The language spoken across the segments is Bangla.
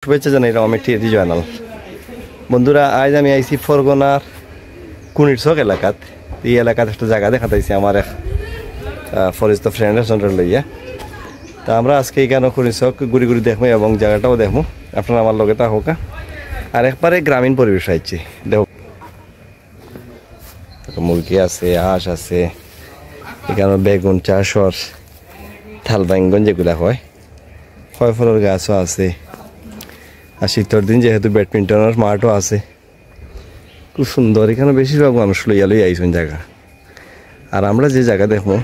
শুভেচ্ছা জানাই রমেটি রিজনাল বন্ধুরা। আজ আমি আইসি ফরগনার কুনিরচক এলাকাত। এই এলাকাত একটা জায়গা দেখাতাইছি আমার এক ফরেস্ট ফ্রেন্ডের সঙ্গে লইয়া। তা আমরা আজকে এখানে কুনিরচক ঘুরি ঘুরি দেখবো এবং জায়গাটাও দেখবো। আপনারা আমার লগে তা হোক। আর একবারে গ্রামীণ পরিবেশ আইছি। দেখো মুরগি আছে, হাঁস আছে, এখানে বেগুন চাষর থাল বাইঙ্গন যেগুলা হয়, ফল ফলের গাছও আছে। আর শীতের দিন যেহেতু ব্যাডমিন্টনের মাঠও আছে, খুব সুন্দর। এখানে বেশিরভাগ মানুষ লইয়া লই আইসন জায়গা। আর আমরা যে জায়গা দেখবো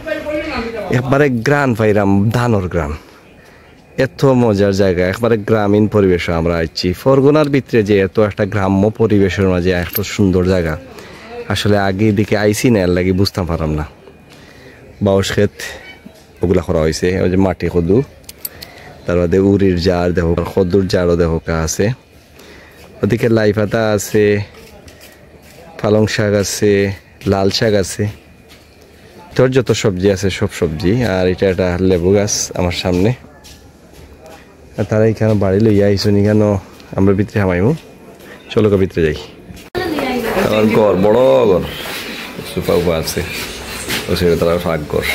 একবারে গ্রাম পাইরাম, ধানর গ্রাম, এত মজার জায়গা, একবারে গ্রামীণ পরিবেশে আমরা আইছি। ফরগনার ভিতরে যে এত একটা গ্রাম্য পরিবেশের মাঝে এত সুন্দর জায়গা, আসলে আগে এদিকে আইসি না, এর লাগে বুঝতে পারলাম না। বাউশ ক্ষেত ওগুলা করা হয়েছে, ওই যে মাটি কদু, তার বাদে উড়ির জার দেখো, খদুর জারও দেখো আছে, ওদিকে লাই পাতা আছে, পালং শাক আছে, লাল শাক আছে, তোর যত সবজি আছে সব সবজি। আর এটা একটা লেবু গাছ আমার সামনে। আর তারা এখানে বাড়ি লইয়া আইসুন, এখানে আমরা ভিতরে হামাইমু। চলো ভিতরে যাই। ঘর বড় ঘর, সুফা উপা আছে, ও সেটা তারা ফাঁক ঘর।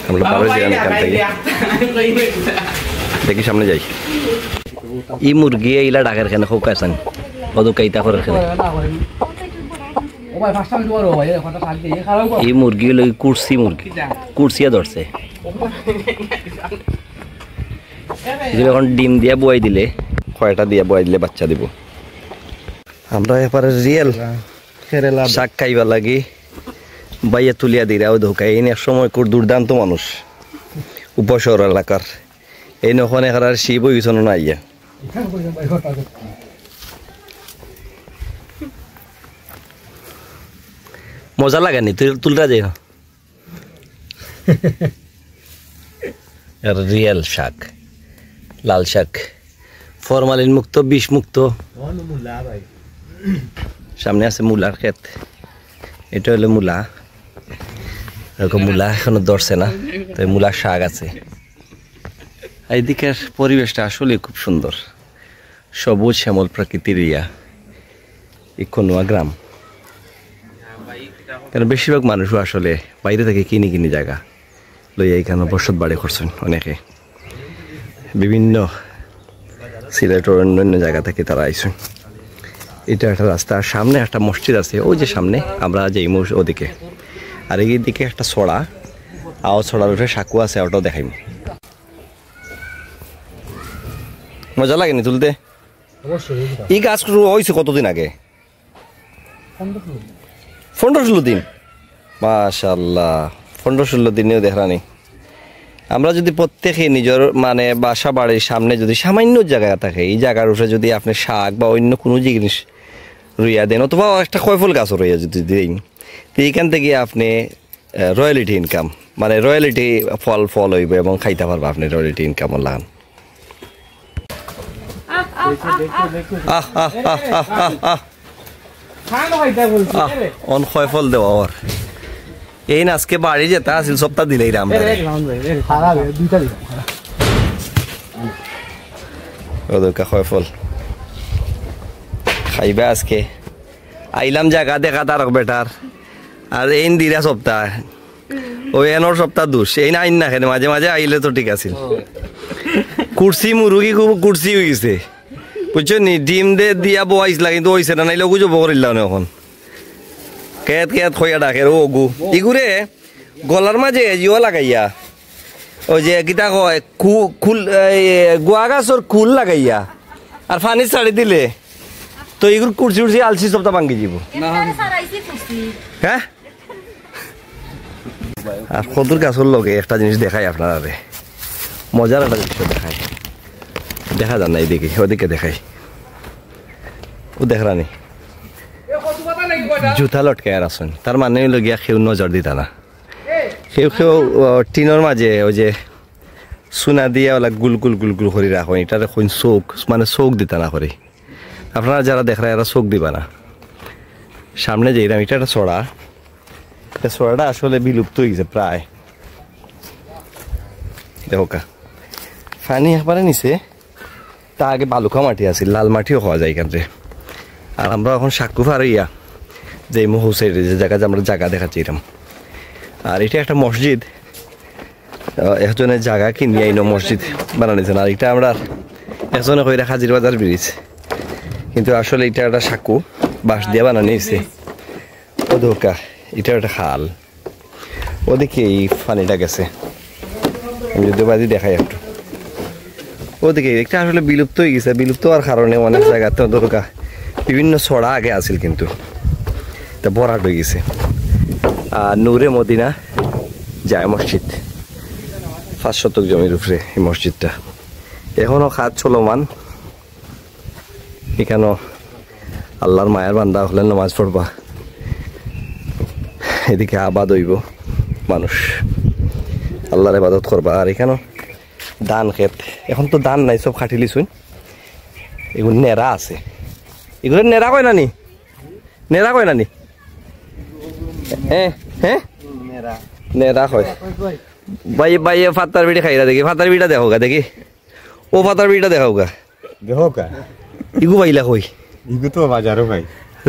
আমরা পারে যাই এখান থেকে, দেখি সামনে যাই। ই মুরগি এইলা ডাকের খানে খুব কাছান কত কাইতা করে খানে। এই মুরগি হলো কুরসি মুরগি, কুরসিয়া ধরছে। এখন ডিম দিয়া বয়াই দিলে, কয়টা দিয়া বয়াই দিলে বাচ্চা দিব। আমরা এবারে রিয়েল শাক খাইবা লাগি বাইয়া তুলিয়া দিরাও ধোকাই। এই এক সময় খুব দুর্দান্ত মানুষ, উপশহর এলাকার। এই নখন এখানে শিব হইছন না ইয়া। মজা লাগেনি তুলটা যে রিয়েল শাক, লাল শাক, ফরমালিন মুক্ত, বিষ মুক্ত। সামনে আছে মূলার ক্ষেত, এটা হলো মূলা। এরকম মূলা এখনো ধরছে না, তো মূলার শাক আছে। এইদিকের পরিবেশটা আসলে খুব সুন্দর, সবুজ শ্যামল প্রকৃতির ইয়া। ইকোনোয়া গ্রাম, কারণ বেশিরভাগ মানুষও আসলে বাইরে থেকে কিনে কিনে জায়গা লইয়া এখানে বসত বাড়ি করছেন। অনেকে বিভিন্ন সিলেটের অন্যান্য জায়গা থেকে তারা আইসেন। এটা একটা রাস্তা, সামনে একটা মসজিদ আছে, ওই যে সামনে আমরা যাই ওদিকে। আর এইদিকে একটা ছড়া, আও ছড়ার উঠে সাঁকু আছে, ওটাও দেখাইম। মজা লাগেনি তুলতে? এই গাছ হয়েছে কতদিন আগে? 15-16 দিন। মাশাআল্লাহ, 15-16 দিনেও দেখরানি। আমরা যদি প্রত্যেকে নিজের মানে বাসা বাড়ির সামনে যদি সামান্য জায়গা থাকে, এই জায়গার উপরে যদি আপনি শাক বা অন্য কোনো জিনিস রুইয়া দেন, অথবা একটা কয়ফল গাছও রইয়া যদি দেন, তো এইখান থেকে আপনি রয়্যালিটি ইনকাম, মানে রয়্যালিটি ফল হইবে এবং খাইতে পারবে আপনি। রয়্যালিটি ইনকাম লাগান। অন কয়ফল দেওয়া ওর এই না আজকে বাড়ি যেটা আসিল সপ্তাহ দিলেই রাম কয়ফল খাইবা আজকে। আইলাম জায়গা দেখা তার বেটার। আর এই দিরা সপ্তাহ, ওই এনর সপ্তাহ দুষ এই না আইন না খেলে মাঝে মাঝে আইলে তো ঠিক আছিল। কুর্সি মুরগি খুব কুর্সি হয়ে গেছে, বুঝছো নি? ডিম দে দিয়া বইছিল, কিন্তু ওইছে না, নাইলে ওগুলো বকরিলাম এখন। কেত কেত খইয়া ডাকে ওগু ইগুরে গলার মাঝে জিও লাগাইয়া, ওই যে কিতা কয় কুল, গুয়া গাছর কুল লাগাইয়া আর পানি ছাড়ি দিলে তো এগুলো কুর্সি উর্সি আলসি সবটা ভাঙ্গি যাব। হ্যাঁ, আর খদুর গাছর লগে একটা জিনিস দেখাই আপনারা, মজার একটা জিনিস দেখাই। দেখা যান না এইদিকে, ওদিকে দেখাই। ও দেখরানি জুতা লটকে আর আসুন, তার মানে হইল গিয়া কেউ নজর দিতা না। কেউ টিনের মাঝে ওই যে সোনা দিয়ে ওলা গুল গুল গুল গুল করে রাখো, এটার এখন চোখ, মানে চোখ দিতা না করে। আপনারা যারা দেখরা এরা চোখ দিবা না। সামনে যে এটা একটা ছড়া, ছড়াটা আসলে বিলুপ্ত হয়ে গেছে প্রায়। দেখো পানি একবারে নিচে, তা আগে বালুকা মাটি আছে, লাল মাটিও খাওয়া যায় এখানে। আর আমরা এখন সাক্কু ফারিয়া যে হুসাইড যে জায়গা আমরা জায়গা দেখাচ্ছি এরকম। আর এটা একটা মসজিদ, একজনের জায়গা কিনে আইনো মসজিদ বানানিছেন। আর এটা আমরা একজনে কইরা হাজির বাজার ব্রিজ, কিন্তু আসলে এটা একটা সাক্কু বাঁশ দিয়ে বানানো হয়েছে। ও ধোকা, এটা একটা খাল, ওদিকে এই পানিটা গেছে। আমি যদি বাজি দেখাই একটু, ওদিকে একটা আসলে বিলুপ্ত হয়ে গেছে। বিলুপ্ত হওয়ার কারণে অনেক জায়গাতে ধোকা বিভিন্ন ছড়া আগে আছিল, কিন্তু তা ভরাট হয়ে গেছে। আর নূরে মদিনা যায় মসজিদ, 5 শতক জমির উপরে এই মসজিদটা এখনো কাজ চলমান। এখানেও আল্লাহর মায়ের বান্দা হলেন নামাজ পড়বা, এদিকে আবাদ হইব মানুষ, আল্লাহর ইবাদত করবা। আর এখানেও ধান ক্ষেত, এখন তো ধান নাই, সব খাটিলি শুন। এগুলো নেড়া আছে, এগুলো নেড়া কয় নানি, নেড়া কয় নানি, হ্যাঁ হ্যাঁ নেড়া কয়। ভাই ভাই ফাতার বিড়ি খাইরা দেখি, ফাতার বিড়িটা দেখো গা দেখি, ও ফাতার বিড়িটা দেখাও গা দেখো কা ইগু পাইলা কই? ইগু তো বাজারও ভাই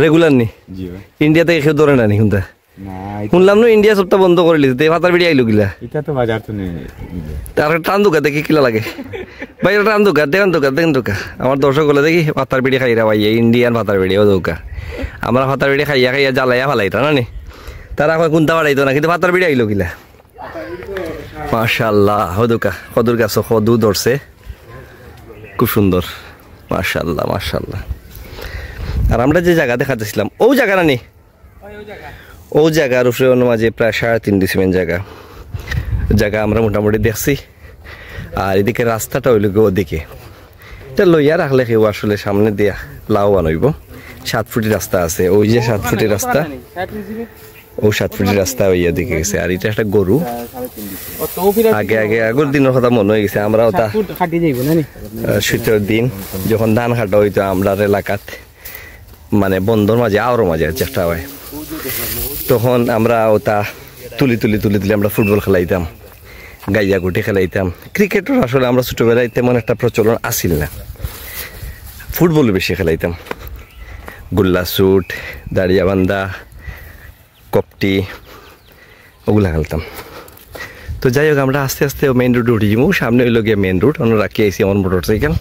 রেগুলার নি? জি ভাই। ইন্ডিয়া থেকে কেউ ধরে না নি শুনতা? না শুনলাম না ইন্ডিয়া সবটা বন্ধ করে লিছে, ফাতার বিড়ি আইলো গিলা। এটা তো বাজার তো নেই। তার টান দুকা দেখি কিলা লাগে ভাই, টান দুকা দেখেন দুকা দেখেন দুকা। আমার দর্শক বলে দেখি ফাতার বিড়ি খাইরা ভাই, ইন্ডিয়ান ফাতার বিড়ি ও দুকা। আমরা ফাতার বিড়ি খাইয়া খাইয়া জ্বালাইয়া ফালাইতা না নি, তারা কয় কোনটা বাড়াইতো না, কিন্তু ফাতার বিড়ি আইলো গিলা। মাশাআল্লাহ, হদুকা কদুর গাছ কদু ধরছে, খুব সুন্দর, মাশাআল্লাহ মাশাআল্লাহ। আর আমরা যে জায়গা দেখাতেছিলাম ও জায়গা না নি, ও জায়গার উপরে মাঝে প্রায় 3.5 ডিসিমেন্ট জায়গা আমরা মোটামুটি দেখছি। আর এদিকে রাস্তাটা হইল ওদিকে, এটা লইয়া রাখলে কেউ আসলে সামনে দিয়া লাভবান হইব। 7 ফুটি রাস্তা আছে, ওই যে 7 ফুটি রাস্তা, ও 7 ফুটি রাস্তা ওইয়া দিকে গেছে। আর এটা একটা গরু, আগে আগে আগের দিনের কথা মনে হয়ে গেছে। আমরাও তা শীতের দিন যখন ধান কাটা হইতো আমরা এলাকাত, মানে বন্ধর মাঝে আরো মাঝে চেষ্টা হয়, তখন আমরা ওটা তুলি আমরা ফুটবল খেলাইতাম, গাইয়া গুটি খেলাইতাম। ক্রিকেটের আসলে আমরা ছোটবেলায় তেমন একটা প্রচলন আসিল না, ফুটবল বেশি খেলাইতাম। গুল্লা শুট, দাঁড়িয়া বান্ধা, কপটি, ওগুলা খেলতাম। তো যাই হোক, আমরা আস্তে আস্তে মেইন রোড উঠে যাবো। সামনে হইল গিয়ে মেইন রোড, অন্য রাখিয়ে আইসি আমার মোটর সাইকেল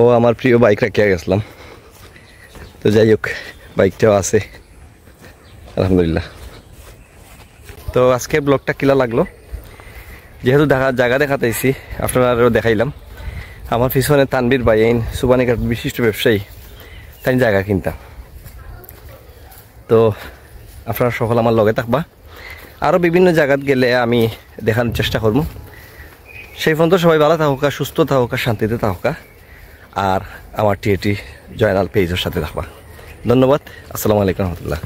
ও আমার প্রিয় বাইক রাখিয়া গেছিলাম। তো যাই হোক, বাইকটাও আছে আলহামদুলিল্লাহ। তো আজকের ব্লগটা কিলা লাগলো, যেহেতু জায়গা দেখাতেছি আপনারাও দেখাইলাম। আমার পিছনে তানবীর ভাই আইন সুবানীঘাট বিশিষ্ট ব্যবসায়ী, তাই জায়গা কিনতাম। তো আপনারা সকল আমার লগে থাকবা, আরও বিভিন্ন জায়গাত গেলে আমি দেখানোর চেষ্টা করবো। সেই পর্যন্ত সবাই ভালো থাকুকা, সুস্থ থাকুকা, শান্তিতে থাকুকা। আর আমার টিএটি জয়নাল পেজের সাথে থাকবা। ধন্যবাদ, আসসালামু আলাইকুম রহমতুল্লাহ।